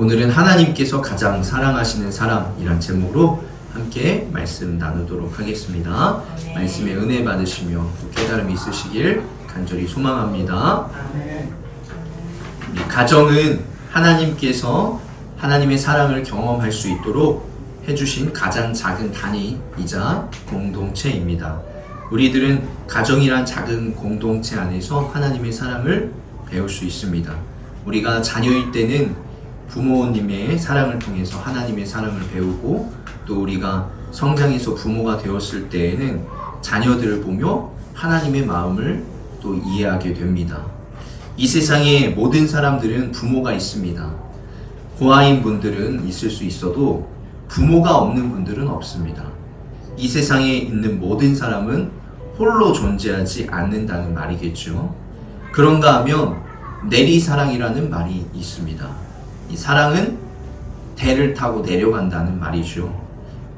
오늘은 하나님께서 가장 사랑하시는 사람이란 제목으로 함께 말씀 나누도록 하겠습니다. 아멘. 말씀에 은혜 받으시며 깨달음이 있으시길 간절히 소망합니다. 이 가정은 하나님께서 하나님의 사랑을 경험할 수 있도록 해주신 가장 작은 단위이자 공동체입니다. 우리들은 가정이란 작은 공동체 안에서 하나님의 사랑을 배울 수 있습니다. 우리가 자녀일 때는 부모님의 사랑을 통해서 하나님의 사랑을 배우고, 또 우리가 성장해서 부모가 되었을 때에는 자녀들을 보며 하나님의 마음을 또 이해하게 됩니다. 이 세상의 모든 사람들은 부모가 있습니다. 고아인 분들은 있을 수 있어도 부모가 없는 분들은 없습니다. 이 세상에 있는 모든 사람은 홀로 존재하지 않는다는 말이겠죠. 그런가 하면 내리사랑이라는 말이 있습니다. 이 사랑은 대를 타고 내려간다는 말이죠.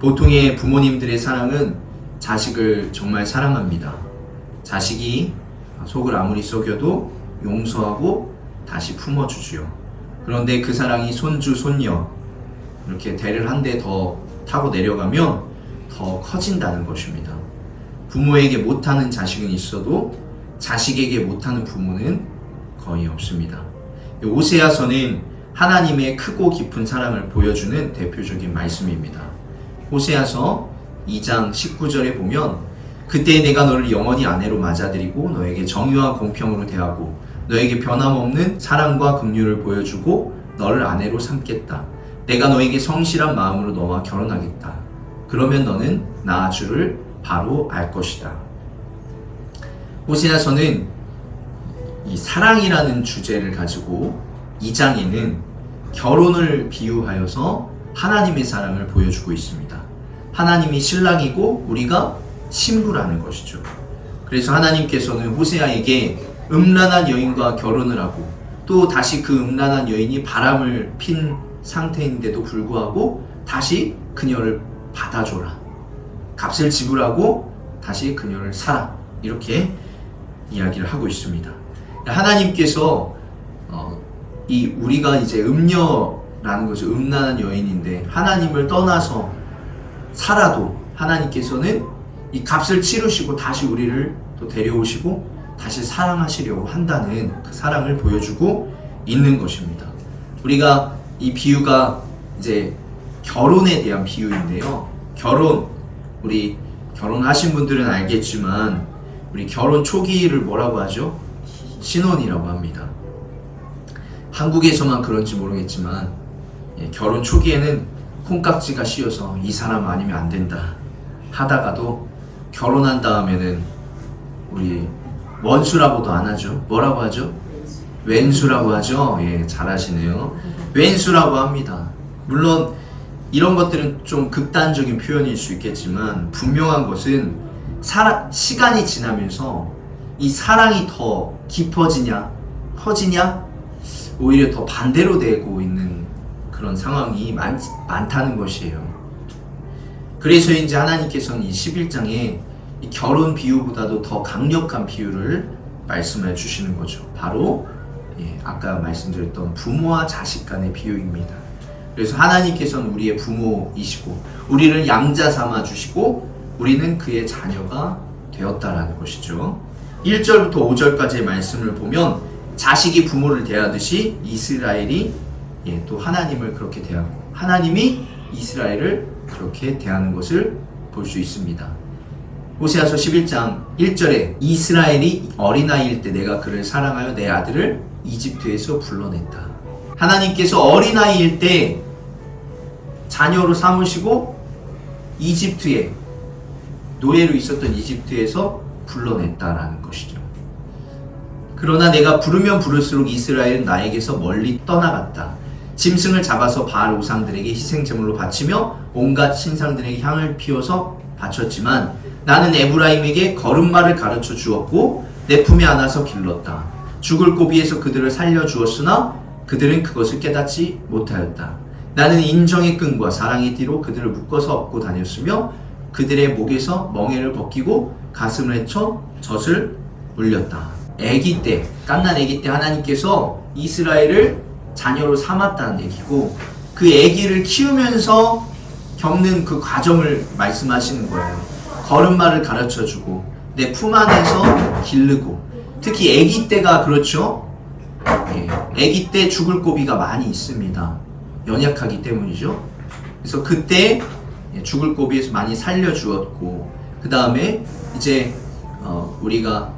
보통의 부모님들의 사랑은 자식을 정말 사랑합니다. 자식이 속을 아무리 썩여도 용서하고 다시 품어주죠. 그런데 그 사랑이 손주, 손녀 이렇게 대를 한 대 더 타고 내려가면 더 커진다는 것입니다. 부모에게 못하는 자식은 있어도 자식에게 못하는 부모는 거의 없습니다. 호세아서는 하나님의 크고 깊은 사랑을 보여주는 대표적인 말씀입니다. 호세아서 2장 19절에 보면, 그때 내가 너를 영원히 아내로 맞아들이고 너에게 정의와 공평으로 대하고 너에게 변함없는 사랑과 긍휼을 보여주고 너를 아내로 삼겠다. 내가 너에게 성실한 마음으로 너와 결혼하겠다. 그러면 너는 나 주를 바로 알 것이다. 호세아서는 이 사랑이라는 주제를 가지고 2장에는 결혼을 비유하여서 하나님의 사랑을 보여주고 있습니다. 하나님이 신랑이고 우리가 신부라는 것이죠. 그래서 하나님께서는 호세아에게 음란한 여인과 결혼을 하고, 또 다시 그 음란한 여인이 바람을 핀 상태인데도 불구하고 다시 그녀를 받아줘라. 값을 지불하고 다시 그녀를 사라. 이렇게 이야기를 하고 있습니다. 하나님께서 우리가 이제 음녀라는 거죠. 음란한 여인인데 하나님을 떠나서 살아도 하나님께서는 이 값을 치르시고 다시 우리를 또 데려오시고 다시 사랑하시려고 한다는 그 사랑을 보여주고 있는 것입니다. 우리가 이 비유가 이제 결혼에 대한 비유인데요. 우리 결혼하신 분들은 알겠지만 우리 결혼 초기를 뭐라고 하죠? 신혼이라고 합니다. 한국에서만 그런지 모르겠지만 결혼 초기에는 콩깍지가 씌어서 이 사람 아니면 안 된다 하다가도 결혼한 다음에는 우리 원수라고도 안 하죠. 뭐라고 하죠? 왼수라고 하죠. 예, 잘하시네요. 왼수라고 합니다. 물론 이런 것들은 좀 극단적인 표현일 수 있겠지만 분명한 것은 시간이 지나면서 이 사랑이 더 깊어지냐 커지냐 오히려 더 반대로 되고 있는 그런 상황이 많다는 것이에요. 그래서 이제 하나님께서는 이 11장에 이 결혼 비유보다도 더 강력한 비유를 말씀해 주시는 거죠. 바로 아까 말씀드렸던 부모와 자식 간의 비유입니다. 그래서 하나님께서는 우리의 부모이시고 우리를 양자 삼아 주시고 우리는 그의 자녀가 되었다라는 것이죠. 1절부터 5절까지의 말씀을 보면 자식이 부모를 대하듯이 이스라엘이 또 하나님을 그렇게 대하고 하나님이 이스라엘을 그렇게 대하는 것을 볼 수 있습니다. 호세아서 11장 1절에 이스라엘이 어린아이일 때 내가 그를 사랑하여 내 아들을 이집트에서 불러냈다. 하나님께서 어린아이일 때 자녀로 삼으시고 이집트에 노예로 있었던 이집트에서 불러냈다라는 것이죠. 그러나 내가 부르면 부를수록 이스라엘은 나에게서 멀리 떠나갔다. 짐승을 잡아서 바알 우상들에게 희생제물로 바치며 온갖 신상들에게 향을 피워서 바쳤지만 나는 에브라임에게 걸음마를 가르쳐 주었고 내 품에 안아서 길렀다. 죽을 고비에서 그들을 살려주었으나 그들은 그것을 깨닫지 못하였다. 나는 인정의 끈과 사랑의 띠로 그들을 묶어서 업고 다녔으며 그들의 목에서 멍에를 벗기고 가슴을 헤쳐 젖을 물렸다. 갓난 아기 때 하나님께서 이스라엘을 자녀로 삼았다는 얘기고, 그 아기를 키우면서 겪는 그 과정을 말씀하시는 거예요. 걸음마를 가르쳐주고 내 품 안에서 기르고, 특히 아기 때가 그렇죠. 아기 때 죽을 고비가 많이 있습니다. 연약하기 때문이죠. 그래서 그때 죽을 고비에서 많이 살려주었고, 그 다음에 이제 우리가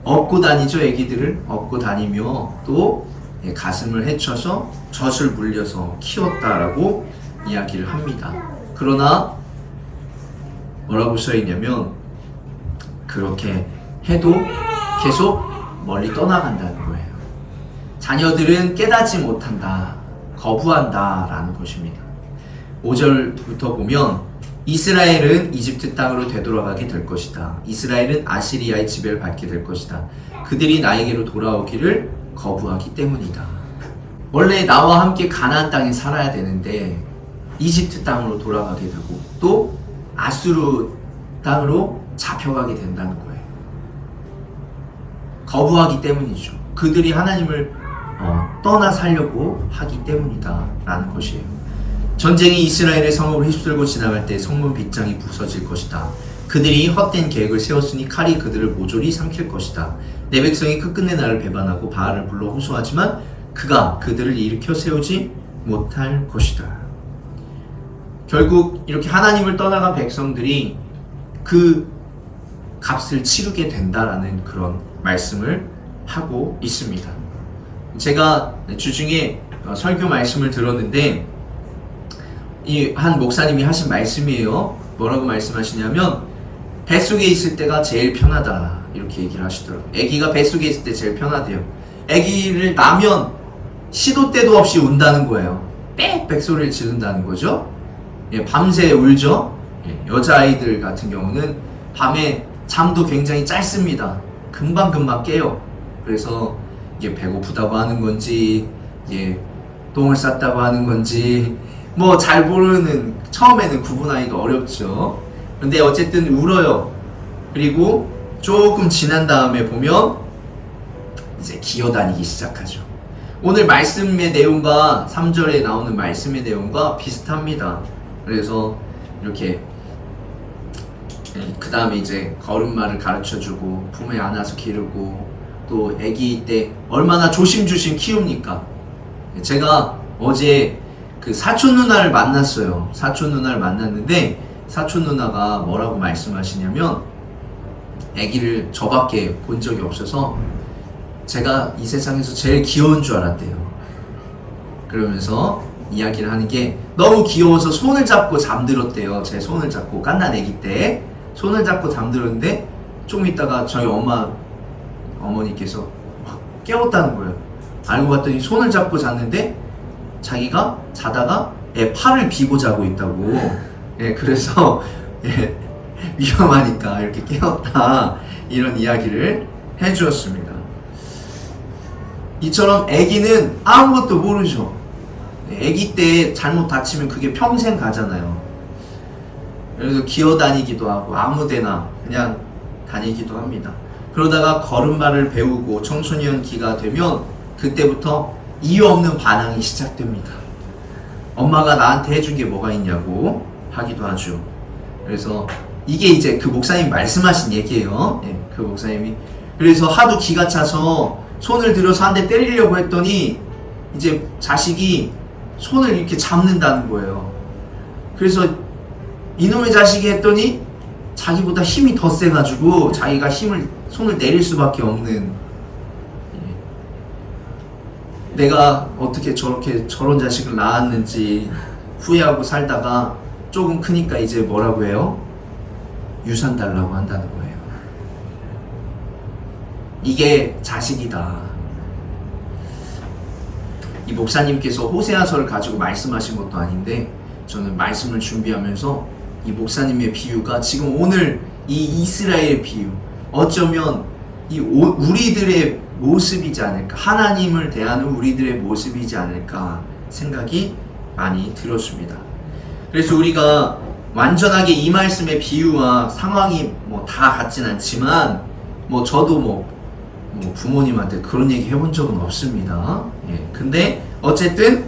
업고 다니죠. 아기들을 업고 다니며 또 가슴을 헤쳐서 젖을 물려서 키웠다라고 이야기를 합니다. 그러나 뭐라고 써있냐면, 그렇게 해도 계속 멀리 떠나간다는 거예요. 자녀들은 깨닫지 못한다, 거부한다 라는 것입니다. 5절부터 보면, 이스라엘은 이집트 땅으로 되돌아가게 될 것이다. 이스라엘은 아시리아의 지배를 받게 될 것이다. 그들이 나에게로 돌아오기를 거부하기 때문이다. 원래 나와 함께 가나안 땅에 살아야 되는데 이집트 땅으로 돌아가게 되고 또 아수르 땅으로 잡혀가게 된다는 거예요. 거부하기 때문이죠. 그들이 하나님을 떠나 살려고 하기 때문이다 라는 것이에요. 전쟁이 이스라엘의 성읍을 휩쓸고 지나갈 때 성문 빗장이 부서질 것이다. 그들이 헛된 계획을 세웠으니 칼이 그들을 모조리 삼킬 것이다. 내 백성이 끝끝내 나를 배반하고 바알을 불러 호소하지만 그가 그들을 일으켜 세우지 못할 것이다. 결국 이렇게 하나님을 떠나간 백성들이 그 값을 치르게 된다라는 그런 말씀을 하고 있습니다. 제가 주중에 설교 말씀을 들었는데, 이 한 목사님이 하신 말씀이에요. 뭐라고 말씀하시냐면, 뱃속에 있을 때가 제일 편하다 이렇게 얘기를 하시더라고요. 아기가 뱃속에 있을 때 제일 편하대요. 아기를 낳으면 시도 때도 없이 운다는 거예요. 빽빽 소리를 지른다는 거죠. 밤새 울죠. 여자아이들 같은 경우는 밤에 잠도 굉장히 짧습니다. 금방금방 깨요. 그래서 이게 배고프다고 하는 건지 똥을 쌌다고 하는 건지 뭐 잘 모르는, 처음에는 구분하기가 어렵죠. 근데 어쨌든 울어요. 그리고 조금 지난 다음에 보면 이제 기어다니기 시작하죠. 오늘 말씀의 내용과 3절에 나오는 말씀의 내용과 비슷합니다. 그래서 이렇게 그 다음에 이제 걸음마를 가르쳐주고 품에 안아서 기르고, 또 아기 때 얼마나 조심조심 키웁니까? 제가 어제 그 사촌 누나를 만났어요. 사촌 누나를 만났는데 사촌 누나가 뭐라고 말씀하시냐면, 아기를 저밖에 본 적이 없어서 제가 이 세상에서 제일 귀여운 줄 알았대요. 그러면서 이야기를 하는 게, 너무 귀여워서 손을 잡고 잠들었대요. 제 손을 잡고, 갓난 아기 때 손을 잡고 잠들었는데 좀 있다가 저희 어머니께서 막 깨웠다는 거예요. 알고 봤더니 손을 잡고 잤는데 자기가 자다가 팔을 비고 자고 있다고. 그래서 위험하니까 이렇게 깨웠다, 이런 이야기를 해주었습니다. 이처럼 아기는 아무것도 모르죠. 아기 때 잘못 다치면 그게 평생 가잖아요. 그래서 기어다니기도 하고 아무데나 그냥 다니기도 합니다. 그러다가 걸음마를 배우고 청소년기가 되면 그때부터 이유 없는 반항이 시작됩니다. 엄마가 나한테 해준 게 뭐가 있냐고 하기도 하죠. 그래서 이게 이제 그 목사님 말씀하신 얘기예요. 그 목사님이 그래서 하도 기가 차서 손을 들어서 한 대 때리려고 했더니 이제 자식이 손을 이렇게 잡는다는 거예요. 그래서 이놈의 자식이 했더니 자기보다 힘이 더 세가지고 자기가 손을 내릴 수밖에 없는, 내가 어떻게 저런 자식을 낳았는지 후회하고 살다가 조금 크니까 이제 뭐라고 해요? 유산 달라고 한다는 거예요. 이게 자식이다. 이 목사님께서 호세아서를 가지고 말씀하신 것도 아닌데, 저는 말씀을 준비하면서 이 목사님의 비유가 지금 오늘 이 이스라엘 비유, 어쩌면 이 우리들의 모습이지 않을까, 하나님을 대하는 우리들의 모습이지 않을까 생각이 많이 들었습니다. 그래서 우리가 완전하게 이 말씀의 비유와 상황이 뭐 다 같진 않지만, 뭐 저도 뭐 뭐 부모님한테 그런 얘기 해본 적은 없습니다. 예, 근데 어쨌든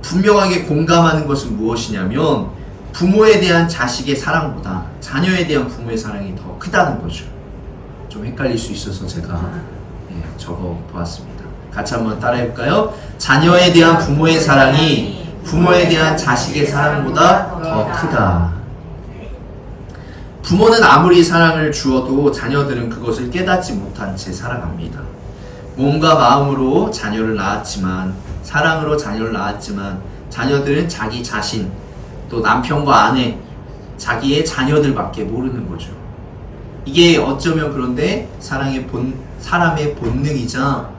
분명하게 공감하는 것은 무엇이냐면 부모에 대한 자식의 사랑보다 자녀에 대한 부모의 사랑이 더 크다는 거죠. 좀 헷갈릴 수 있어서 제가 적어 보았습니다. 같이 한번 따라해볼까요? 자녀에 대한 부모의 사랑이 부모에 대한 자식의 사랑보다 더 크다. 부모는 아무리 사랑을 주어도 자녀들은 그것을 깨닫지 못한 채 살아갑니다. 몸과 마음으로 자녀를 낳았지만, 사랑으로 자녀를 낳았지만 자녀들은 자기 자신, 또 남편과 아내, 자기의 자녀들밖에 모르는 거죠. 이게 어쩌면 그런데 사람의 본능이자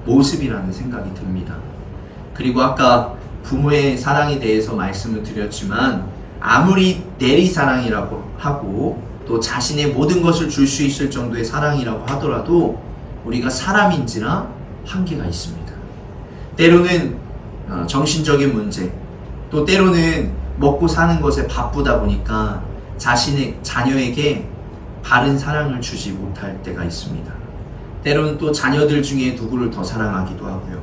모습이라는 생각이 듭니다. 그리고 아까 부모의 사랑에 대해서 말씀을 드렸지만 아무리 내리사랑이라고 하고 또 자신의 모든 것을 줄 수 있을 정도의 사랑이라고 하더라도 우리가 사람인지라 한계가 있습니다. 때로는 정신적인 문제, 또 때로는 먹고 사는 것에 바쁘다 보니까 자신의 자녀에게 바른 사랑을 주지 못할 때가 있습니다. 때로는 또 자녀들 중에 누구를 더 사랑하기도 하고요.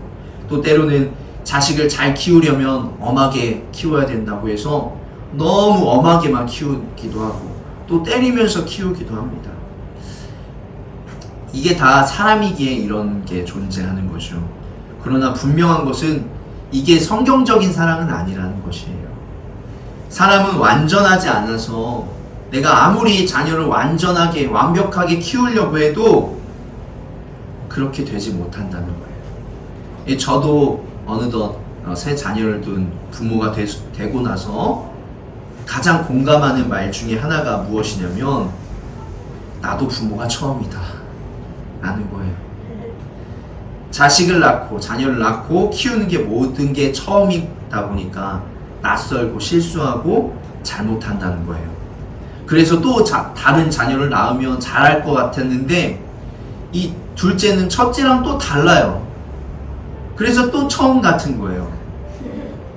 또 때로는 자식을 잘 키우려면 엄하게 키워야 된다고 해서 너무 엄하게만 키우기도 하고 또 때리면서 키우기도 합니다. 이게 다 사람이기에 이런 게 존재하는 거죠. 그러나 분명한 것은 이게 성경적인 사랑은 아니라는 것이에요. 사람은 완전하지 않아서 내가 아무리 자녀를 완전하게 완벽하게 키우려고 해도 그렇게 되지 못한다는 거예요. 저도 어느덧 새 자녀를 둔 부모가 되고 나서 가장 공감하는 말 중에 하나가 무엇이냐면 나도 부모가 처음이다 라는 거예요. 자식을 낳고 자녀를 낳고 키우는 게 모든 게 처음이다 보니까 낯설고 실수하고 잘못한다는 거예요. 그래서 또 다른 자녀를 낳으면 잘할 것 같았는데 이 둘째는 첫째랑 또 달라요. 그래서 또 처음 같은 거예요.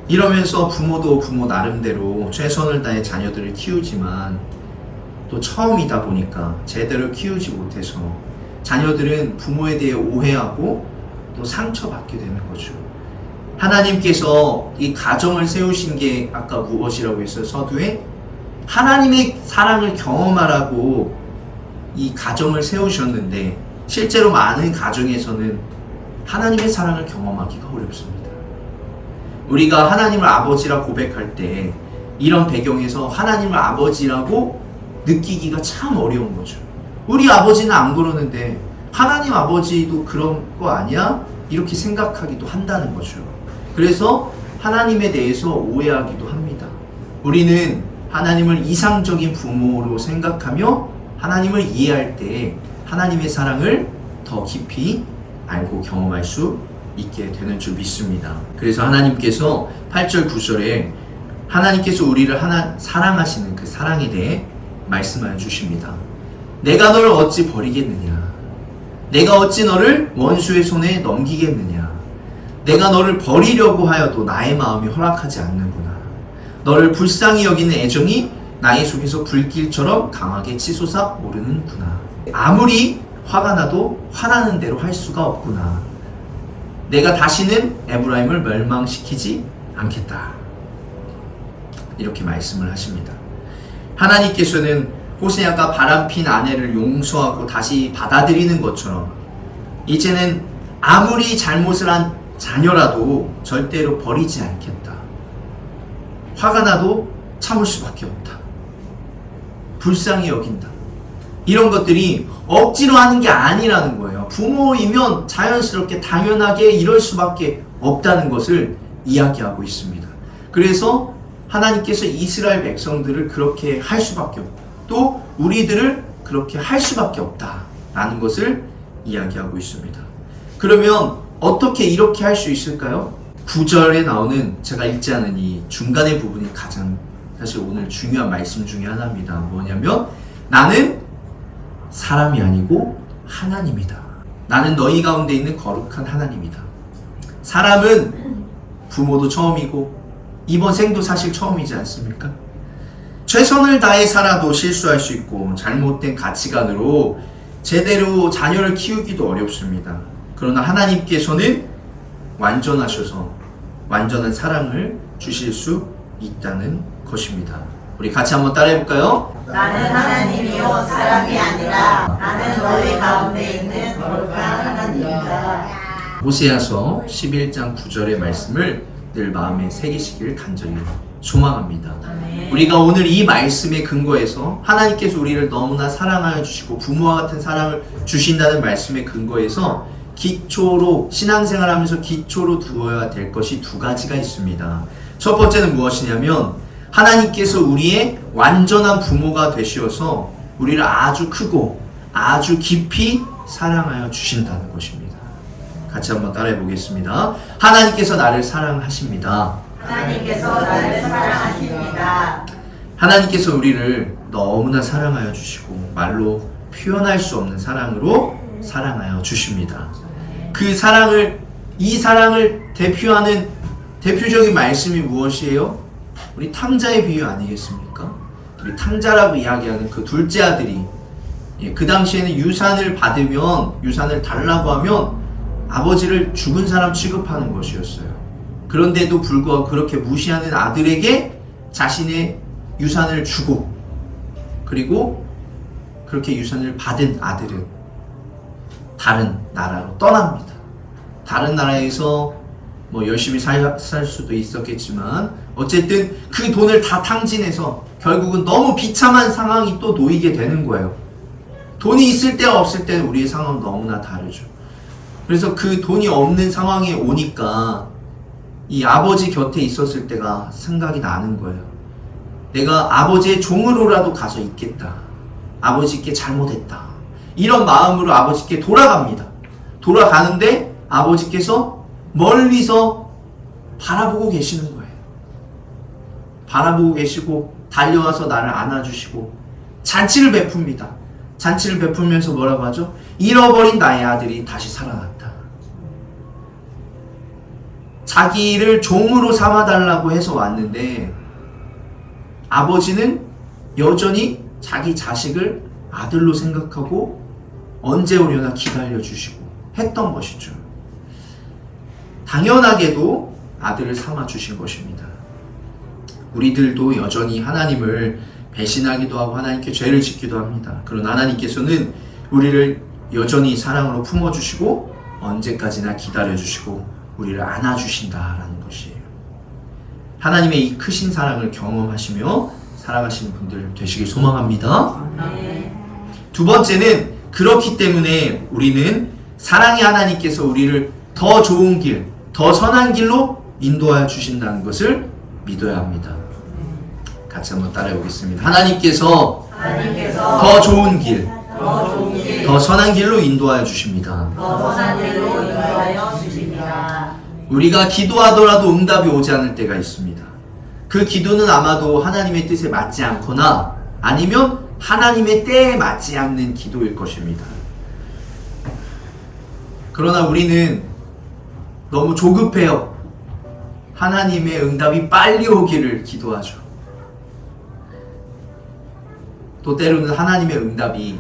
이러면서 부모도 부모 나름대로 최선을 다해 자녀들을 키우지만 또 처음이다 보니까 제대로 키우지 못해서 자녀들은 부모에 대해 오해하고 또 상처받게 되는 거죠. 하나님께서 이 가정을 세우신 게 아까 무엇이라고 했어요? 서두에 하나님의 사랑을 경험하라고 이 가정을 세우셨는데 실제로 많은 가정에서는 하나님의 사랑을 경험하기가 어렵습니다. 우리가 하나님을 아버지라 고백할 때 이런 배경에서 하나님을 아버지라고 느끼기가 참 어려운 거죠. 우리 아버지는 안 그러는데 하나님 아버지도 그런 거 아니야? 이렇게 생각하기도 한다는 거죠. 그래서 하나님에 대해서 오해하기도 합니다. 우리는 하나님을 이상적인 부모로 생각하며 하나님을 이해할 때 하나님의 사랑을 더 깊이 알고 경험할 수 있게 되는 줄 믿습니다. 그래서 하나님께서 8절 9절에 하나님께서 우리를 사랑하시는 그 사랑에 대해 말씀하여 주십니다. 내가 너를 어찌 버리겠느냐? 내가 어찌 너를 원수의 손에 넘기겠느냐? 내가 너를 버리려고 하여도 나의 마음이 허락하지 않는구나. 너를 불쌍히 여기는 애정이 나의 속에서 불길처럼 강하게 치솟아 오르는구나. 아무리 화가 나도 화나는 대로 할 수가 없구나. 내가 다시는 에브라임을 멸망시키지 않겠다. 이렇게 말씀을 하십니다. 하나님께서는 호세아가 바람핀 아내를 용서하고 다시 받아들이는 것처럼 이제는 아무리 잘못을 한 자녀라도 절대로 버리지 않겠다. 화가 나도 참을 수밖에 없다. 불쌍히 여긴다. 이런 것들이 억지로 하는 게 아니라는 거예요. 부모이면 자연스럽게 당연하게 이럴 수밖에 없다는 것을 이야기하고 있습니다. 그래서 하나님께서 이스라엘 백성들을 그렇게 할 수밖에 없고 또 우리들을 그렇게 할 수밖에 없다라는 것을 이야기하고 있습니다. 그러면 어떻게 이렇게 할 수 있을까요? 9절에 나오는 제가 읽지 않은 이 중간의 부분이 가장 사실 오늘 중요한 말씀 중에 하나입니다. 뭐냐면 나는 사람이 아니고 하나님이다. 나는 너희 가운데 있는 거룩한 하나님이다. 사람은 부모도 처음이고 이번 생도 사실 처음이지 않습니까? 최선을 다해 살아도 실수할 수 있고 잘못된 가치관으로 제대로 자녀를 키우기도 어렵습니다. 그러나 하나님께서는 완전하셔서 완전한 사랑을 주실 수 있다는 것입니다. 우리 같이 한번 따라해 볼까요? 나는 하나님이요 사람이 아니라 나는 너희 가운데 있는 거룩한 하나님이다. 호세아서 11장 9절의 말씀을 늘 마음에 새기시길 간절히 소망합니다. 우리가 오늘 이 말씀에 근거해서 하나님께서 우리를 너무나 사랑하여 주시고 부모와 같은 사랑을 주신다는 말씀에 근거해서 기초로 신앙생활 하면서 기초로 두어야 될 것이 두 가지가 있습니다. 첫 번째는 무엇이냐면 하나님께서 우리의 완전한 부모가 되시어서 우리를 아주 크고 아주 깊이 사랑하여 주신다는 것입니다. 같이 한번 따라해 보겠습니다. 하나님께서 나를 사랑하십니다. 하나님께서 나를 사랑하십니다. 하나님께서 우리를 너무나 사랑하여 주시고 말로 표현할 수 없는 사랑으로 사랑하여 주십니다. 이 사랑을 대표하는 대표적인 말씀이 무엇이에요? 우리 탕자의 비유 아니겠습니까? 우리 탕자라고 이야기하는 그 둘째 아들이 그 당시에는 유산을 받으면 유산을 달라고 하면 아버지를 죽은 사람 취급하는 것이었어요. 그런데도 불구하고 그렇게 무시하는 아들에게 자신의 유산을 주고 그리고 그렇게 유산을 받은 아들은 다른 나라로 떠납니다. 다른 나라에서 열심히 살 수도 있었겠지만 어쨌든 그 돈을 다 탕진해서 결국은 너무 비참한 상황이 또 놓이게 되는 거예요. 돈이 있을 때와 없을 때는 우리의 상황은 너무나 다르죠. 그래서 그 돈이 없는 상황에 오니까 이 아버지 곁에 있었을 때가 생각이 나는 거예요. 내가 아버지의 종으로라도 가서 있겠다. 아버지께 잘못했다. 이런 마음으로 아버지께 돌아갑니다. 돌아가는데 아버지께서 멀리서 바라보고 계시는 거예요. 바라보고 계시고 달려와서 나를 안아주시고 잔치를 베풉니다. 잔치를 베풀면서 뭐라고 하죠? 잃어버린 나의 아들이 다시 살아났다. 자기를 종으로 삼아달라고 해서 왔는데 아버지는 여전히 자기 자식을 아들로 생각하고 언제 오려나 기다려주시고 했던 것이죠. 당연하게도 아들을 삼아주신 것입니다. 우리들도 여전히 하나님을 배신하기도 하고 하나님께 죄를 짓기도 합니다. 그러나 하나님께서는 우리를 여전히 사랑으로 품어주시고 언제까지나 기다려주시고 우리를 안아주신다라는 것이에요. 하나님의 이 크신 사랑을 경험하시며 살아가시는 분들 되시길 소망합니다. 두 번째는 그렇기 때문에 우리는 사랑의 하나님께서 우리를 더 좋은 길, 더 선한 길로 인도하여 주신다는 것을 믿어야 합니다. 같이 한번 따라해 보겠습니다. 하나님께서 더 좋은 길, 더 선한 길로 인도하여 주십니다. 우리가 기도하더라도 응답이 오지 않을 때가 있습니다. 그 기도는 아마도 하나님의 뜻에 맞지 않거나 아니면 하나님의 때에 맞지 않는 기도일 것입니다. 그러나 우리는 너무 조급해요. 하나님의 응답이 빨리 오기를 기도하죠. 또 때로는 하나님의 응답이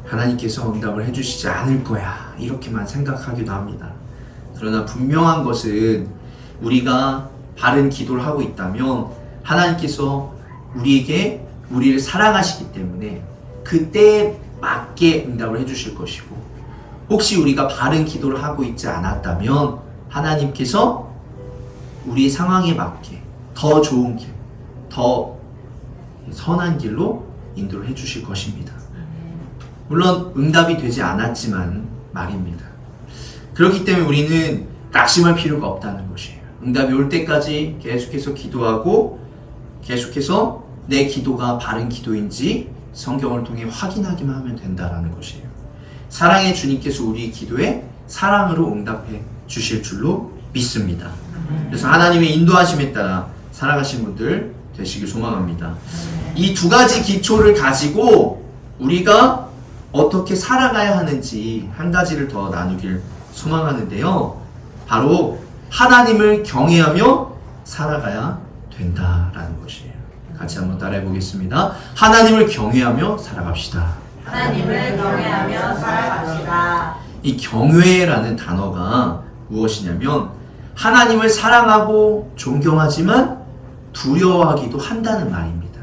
하나님께서 응답을 해주시지 않을 거야 이렇게만 생각하기도 합니다. 그러나 분명한 것은 우리가 바른 기도를 하고 있다면 하나님께서 우리를 사랑하시기 때문에 그때에 맞게 응답을 해주실 것이고 혹시 우리가 바른 기도를 하고 있지 않았다면 하나님께서 우리 상황에 맞게 더 좋은 길, 더 선한 길로 인도를 해주실 것입니다. 물론 응답이 되지 않았지만 말입니다. 그렇기 때문에 우리는 낙심할 필요가 없다는 것이에요. 응답이 올 때까지 계속해서 기도하고 계속해서 내 기도가 바른 기도인지 성경을 통해 확인하기만 하면 된다는 것이에요. 사랑의 주님께서 우리 기도에 사랑으로 응답해 주실 줄로 믿습니다. 그래서 하나님의 인도하심에 따라 살아가신 분들 되시길 소망합니다. 이 두 가지 기초를 가지고 우리가 어떻게 살아가야 하는지 한 가지를 더 나누길 소망하는데요. 바로 하나님을 경외하며 살아가야 된다라는 것이에요. 같이 한번 따라해 보겠습니다. 하나님을 경외하며 살아갑시다. 하나님을 경외하며 살아갑시다. 이 경외라는 단어가 무엇이냐면 하나님을 사랑하고 존경하지만 두려워하기도 한다는 말입니다.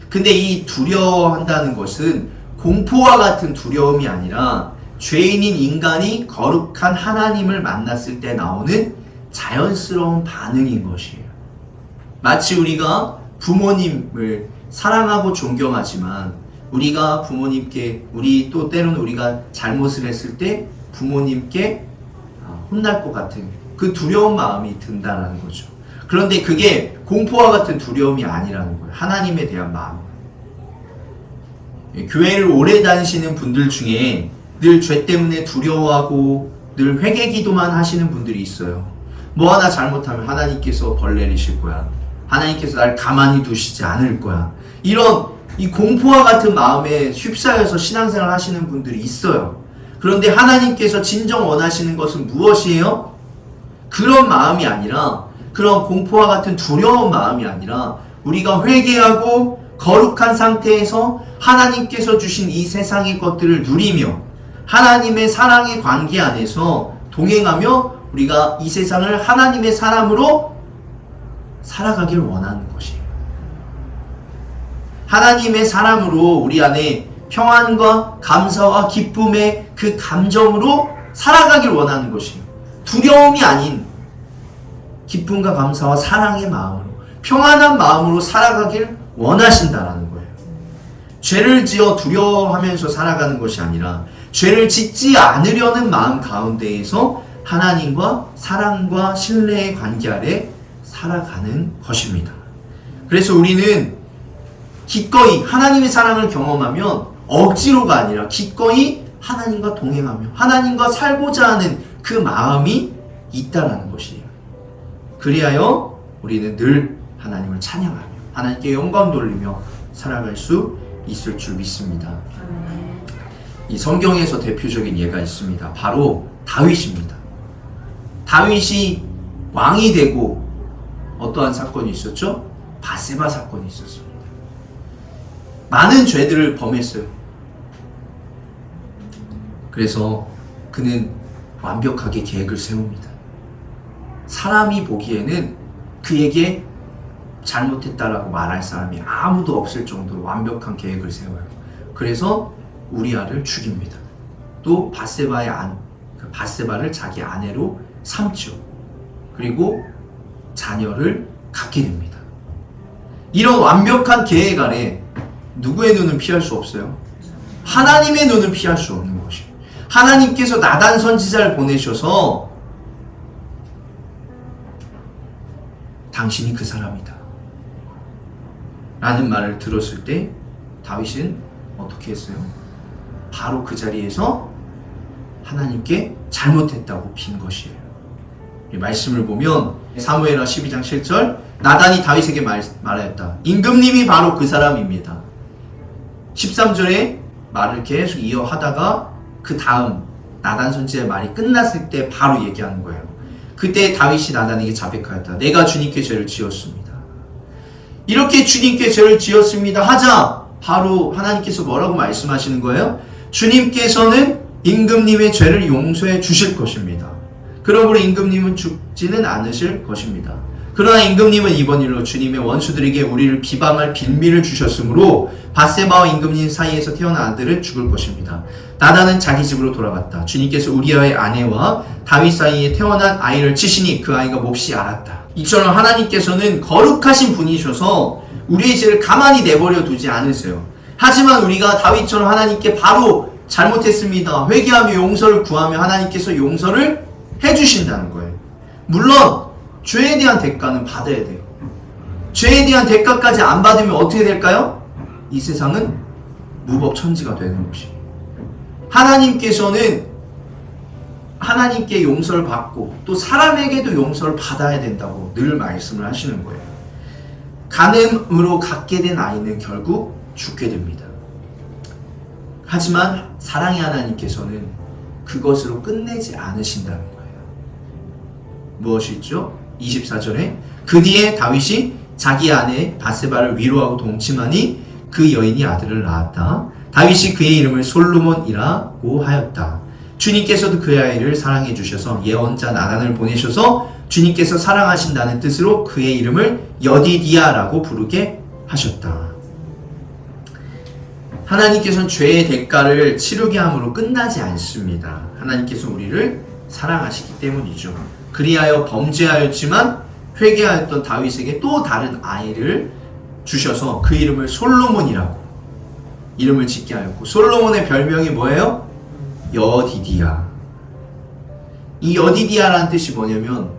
근데 이 두려워한다는 것은 공포와 같은 두려움이 아니라 죄인인 인간이 거룩한 하나님을 만났을 때 나오는 자연스러운 반응인 것이에요. 마치 우리가 부모님을 사랑하고 존경하지만 우리가 부모님께 또 때로는 우리가 잘못을 했을 때 부모님께 혼날 것 같은 그 두려운 마음이 든다는 거죠. 그런데 그게 공포와 같은 두려움이 아니라는 거예요. 하나님에 대한 마음. 교회를 오래 다니시는 분들 중에 늘 죄 때문에 두려워하고 늘 회개기도만 하시는 분들이 있어요. 뭐 하나 잘못하면 하나님께서 벌 내리실 거야. 하나님께서 날 가만히 두시지 않을 거야. 이런 이 공포와 같은 마음에 휩싸여서 신앙생활 하시는 분들이 있어요. 그런데 하나님께서 진정 원하시는 것은 무엇이에요? 그런 마음이 아니라, 그런 공포와 같은 두려운 마음이 아니라 우리가 회개하고 거룩한 상태에서 하나님께서 주신 이 세상의 것들을 누리며 하나님의 사랑의 관계 안에서 동행하며 우리가 이 세상을 하나님의 사람으로 살아가길 원하는 것이에요. 하나님의 사람으로 우리 안에 평안과 감사와 기쁨의 그 감정으로 살아가길 원하는 것이에요. 두려움이 아닌 기쁨과 감사와 사랑의 마음으로, 평안한 마음으로 살아가길 원하신다라는 거예요. 죄를 지어 두려워하면서 살아가는 것이 아니라 죄를 짓지 않으려는 마음 가운데에서 하나님과 사랑과 신뢰의 관계 아래 살아가는 것입니다. 그래서 우리는 기꺼이 하나님의 사랑을 경험하면 억지로가 아니라 기꺼이 하나님과 동행하며 하나님과 살고자 하는 그 마음이 있다라는 것이에요. 그리하여 우리는 늘 하나님을 찬양하며 하나님께 영광 돌리며 살아갈 수 있을 줄 믿습니다. 이 성경에서 대표적인 예가 있습니다. 바로 다윗입니다. 다윗이 왕이 되고 어떠한 사건이 있었죠? 바세바 사건이 있었습니다. 많은 죄들을 범했어요. 그래서 그는 완벽하게 계획을 세웁니다. 사람이 보기에는 그에게 잘못했다라고 말할 사람이 아무도 없을 정도로 완벽한 계획을 세워요. 그래서 우리아를 죽입니다. 또 바세바를 자기 아내로 삼죠. 그리고 자녀를 갖게 됩니다. 이런 완벽한 계획 아래 누구의 눈은 피할 수 없어요? 하나님의 눈은 피할 수 없는 것이에요. 하나님께서 나단 선지자를 보내셔서 당신이 그 사람이다 라는 말을 들었을 때 다윗은 어떻게 했어요? 바로 그 자리에서 하나님께 잘못했다고 빈 것이에요. 이 말씀을 보면 사무엘하 12장 7절 나단이 다윗에게 말하였다. 임금님이 바로 그 사람입니다. 13절에 말을 계속 이어하다가 그 다음 나단 선지자의 말이 끝났을 때 바로 얘기하는 거예요. 그때 다윗이 나단에게 자백하였다. 내가 주님께 죄를 지었습니다. 이렇게 주님께 죄를 지었습니다 하자 바로 하나님께서 뭐라고 말씀하시는 거예요? 주님께서는 임금님의 죄를 용서해 주실 것입니다. 그러므로 임금님은 죽지는 않으실 것입니다. 그러나 임금님은 이번 일로 주님의 원수들에게 우리를 비방할 빌미를 주셨으므로 바세바와 임금님 사이에서 태어난 아들은 죽을 것입니다. 나단은 자기 집으로 돌아갔다. 주님께서 우리아의 아내와 다윗 사이에 태어난 아이를 치시니 그 아이가 몹시 앓았다. 이처럼 하나님께서는 거룩하신 분이셔서 우리의 죄를 가만히 내버려 두지 않으세요. 하지만 우리가 다윗처럼 하나님께 바로 잘못했습니다. 회개하며 용서를 구하며 하나님께서 용서를 해주신다는 거예요. 물론 죄에 대한 대가는 받아야 돼요. 죄에 대한 대가까지 안 받으면 어떻게 될까요? 이 세상은 무법천지가 되는 것이에요. 하나님께서는 하나님께 용서를 받고 또 사람에게도 용서를 받아야 된다고 늘 말씀을 하시는 거예요. 간음으로 갖게 된 아이는 결국 죽게 됩니다. 하지만 사랑의 하나님께서는 그것으로 끝내지 않으신다는 거예요. 무엇이 있죠? 24절에 그 뒤에 다윗이 자기 아내 바세바를 위로하고 동침하니 그 여인이 아들을 낳았다. 다윗이 그의 이름을 솔로몬이라고 하였다. 주님께서도 그의 아이를 사랑해 주셔서 예언자 나단을 보내셔서 주님께서 사랑하신다는 뜻으로 그의 이름을 여디디아라고 부르게 하셨다. 하나님께서는 죄의 대가를 치르게 함으로 끝나지 않습니다. 하나님께서 우리를 사랑하시기 때문이죠. 그리하여 범죄하였지만 회개하였던 다윗에게 또 다른 아이를 주셔서 그 이름을 솔로몬이라고 이름을 짓게 하였고, 솔로몬의 별명이 뭐예요? 여디디아. 이 여디디아라는 뜻이 뭐냐면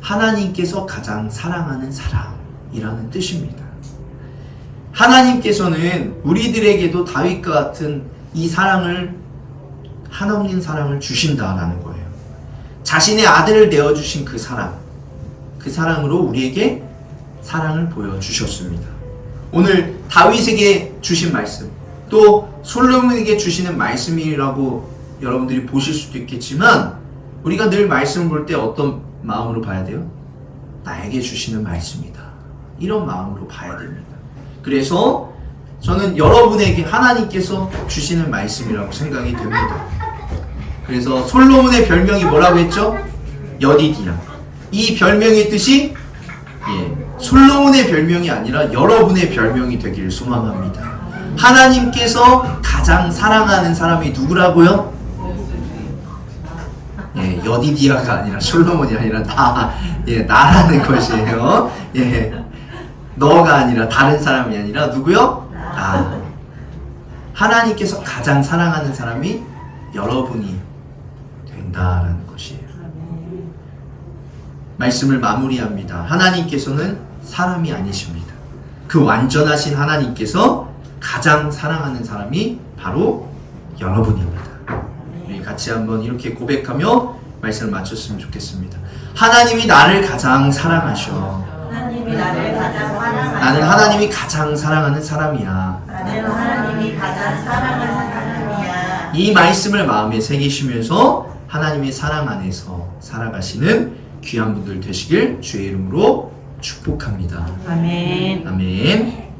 하나님께서 가장 사랑하는 사람이라는 뜻입니다. 하나님께서는 우리들에게도 다윗과 같은 이 사랑을, 한없는 사랑을 주신다라는 거예요. 자신의 아들을 내어주신 그 사랑, 그 사랑으로 우리에게 사랑을 보여주셨습니다. 오늘 다윗에게 주신 말씀, 또 솔로몬에게 주시는 말씀이라고 여러분들이 보실 수도 있겠지만, 우리가 늘 말씀을 볼 때 어떤 마음으로 봐야 돼요? 나에게 주시는 말씀이다, 이런 마음으로 봐야 됩니다. 그래서 저는 여러분에게 하나님께서 주시는 말씀이라고 생각이 됩니다. 그래서 솔로몬의 별명이 뭐라고 했죠? 여디디아. 이 별명의 뜻이 솔로몬의 별명이 아니라 여러분의 별명이 되기를 소망합니다. 하나님께서 가장 사랑하는 사람이 누구라고요? 여디디아가 아니라 솔로몬이 아니라 나라는 것이에요. 너가 아니라, 다른 사람이 아니라 누구요? 나. 하나님께서 가장 사랑하는 사람이 여러분이 된다라는 것이에요. 말씀을 마무리합니다. 하나님께서는 사람이 아니십니다. 그 완전하신 하나님께서 가장 사랑하는 사람이 바로 여러분입니다. 우리 같이 한번 이렇게 고백하며 말씀을 마쳤으면 좋겠습니다. 하나님이 나를 가장 사랑하셔. 하나님이 나를 가장 사랑하셔. 나는 하나님이 가장 사랑하는 사람이야. 나는 하나님이 가장 사랑하는 사람이야. 이 말씀을 마음에 새기시면서 하나님의 사랑 안에서 살아가시는 귀한 분들 되시길 주의 이름으로 축복합니다. 아멘. 아멘.